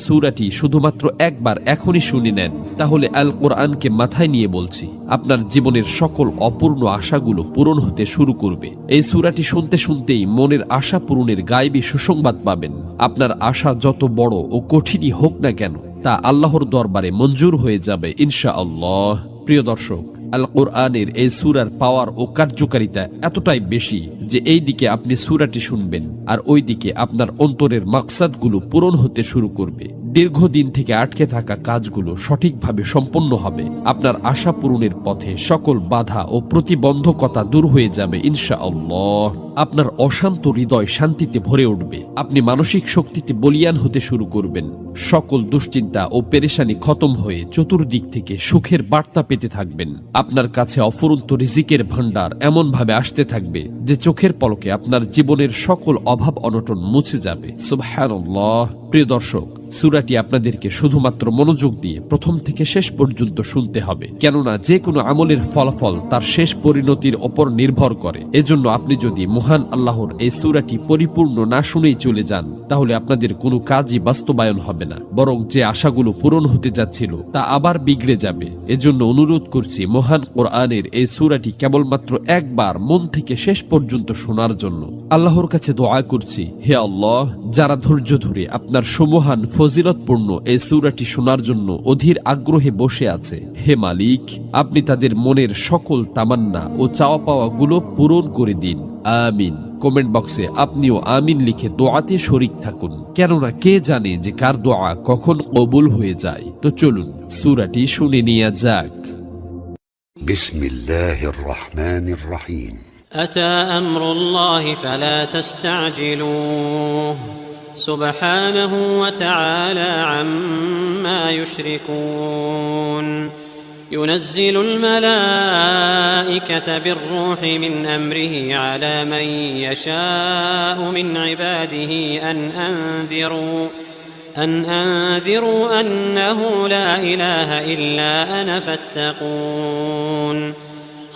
সূরাটি শুধুমাত্র একবার এখনই শুনে নেন, তাহলে আল কোরআনকে মাথায় নিয়ে বলছি, আপনার জীবনের সকল অপূর্ণ আশাগুলো পূরণ হতে শুরু করবে। এই সূরাটি শুনতে শুনতেই মনের আশা পূরণের গায়েবী সুসংবাদ পাবেন। আপনার আশা যত বড় ও কঠিনই হোক না কেন, তা আল্লাহর দরবারে মঞ্জুর হয়ে যাবে ইনশাআল্লাহ। প্রিয় দর্শক, আল কোরআনের এই সূরার পাওয়ার ও কার্যকারিতা এতটাই বেশি যে এই দিকে আপনি সূরাটি শুনবেন আর ওই দিকে আপনার অন্তরের মাকসাদগুলো পূরণ হতে শুরু করবে। দীর্ঘদিন থেকে আটকে থাকা কাজগুলো সঠিকভাবে সম্পন্ন হবে। আপনার আশা পূরণের পথে সকল বাধা ও প্রতিবন্ধকতা দূর হয়ে যাবে ইনশাআল্লাহ। আপনার অশান্ত হৃদয় শান্তিতে ভরে উঠবে। আপনি মানসিক শক্তিতে বলীয়ান হতে শুরু করবেন। সকল দুশ্চিন্তা ও পেরেশানি খতম হয়ে চতুর্দিক থেকে সুখের বার্তা পেতে থাকবেন। আপনার কাছে অফুরন্ত রিজিকের ভান্ডার এমনভাবে আসতে থাকবে যে চোখের পলকে আপনার জীবনের সকল অভাব অনটন মুছে যাবে। সুবহানাল্লাহ। প্রিয় দর্শক, সূরাটি আপনাদেরকে শুধুমাত্র মনোযোগ দিয়ে প্রথম থেকে শেষ পর্যন্ত শুনতে হবে, কেননা যে কোনো আমলের ফলাফল তার শেষ পরিণতির ওপর নির্ভর করে। এজন্য আপনি যদি মহান আল্লাহর এই সূরাটি পরিপূর্ণ না শুনেই চলে যান, তাহলে আপনাদের কোনো কাজই বাস্তবায়ন হবে না, বরং যে আশাগুলো পূরণ হতে যাচ্ছিল তা আবার বিগড়ে যাবে। এজন্য অনুরোধ করছি মহান কোরআনের এই সূরাটি কেবলমাত্র একবার মন থেকে শেষ পর্যন্ত শোনার জন্য। আল্লাহর কাছে দোয়া করছি, হে আল্লাহ, যারা ধৈর্য ধরে আপনার সুমহান ফজিলতপূর্ণ এই সূরাটি শোনার জন্য অধীর আগ্রহে বসে আছে, হে মালিক, আপনি তাদের মনের সকল তামান্না ও চাওয়া পাওয়া গুলো পূরণ করে দিন। আমিন। কমেন্ট বক্সে আপনিও আমিন লিখে দোয়াতে শরীক থাকুন, কেননা কে জানে যে কার দোয়া কখন কবুল হয়ে যায়। তো চলুন সূরাটি শুনে নেওয়া যাক। বিসমিল্লাহির রহমানির রহিম। أتى أمر الله فلا تستعجلوه سبحانه وتعالى عما يشركون ينزل الملائكة بالروح من أمره على من يشاء من عباده أن أنذروا أنه لا إله إلا أنا فاتقون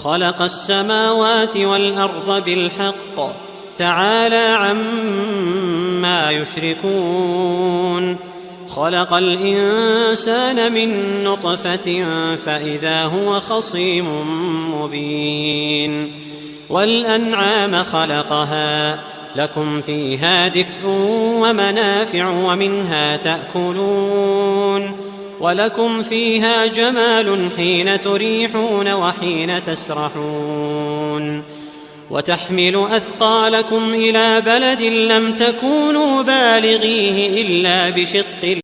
خلق السماوات والأرض بالحق تعالى عما يشركون خلق الإنسان من نطفة فإذا هو خصيم مبين والأنعام خلقها لكم فيها دفء ومنافع ومنها تأكلون ولكم فيها جمال حين تريحون وحين تسرحون وتحمل أثقالكم إلى بلد لم تكونوا بالغيه إلا بشق